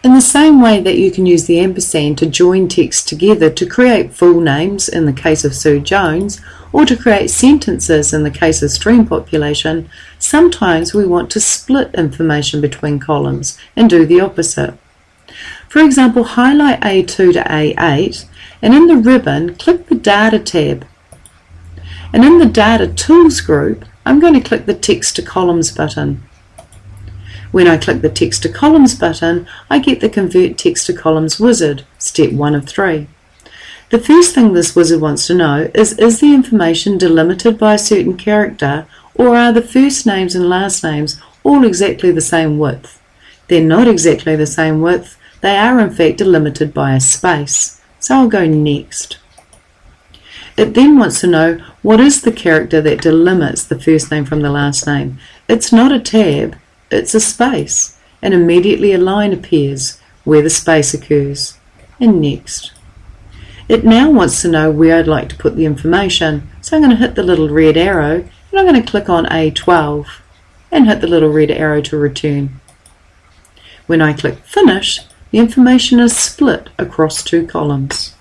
In the same way that you can use the ampersand to join text together to create full names in the case of Sue Jones, or to create sentences in the case of stream population, sometimes we want to split information between columns and do the opposite. For example, highlight A2 to A8 and in the ribbon click the Data tab. And in the Data Tools group, I'm going to click the Text to Columns button. When I click the Text to Columns button, I get the Convert Text to Columns wizard, step 1 of 3. The first thing this wizard wants to know is the information delimited by a certain character, or are the first names and last names all exactly the same width? They're not exactly the same width, they are in fact delimited by a space. So I'll go Next. It then wants to know what is the character that delimits the first name from the last name. It's not a tab, it's a space, and immediately a line appears where the space occurs. And Next. It now wants to know where I'd like to put the information, so I'm going to hit the little red arrow and I'm going to click on A12 and hit the little red arrow to return. When I click Finish, the information is split across 2 columns.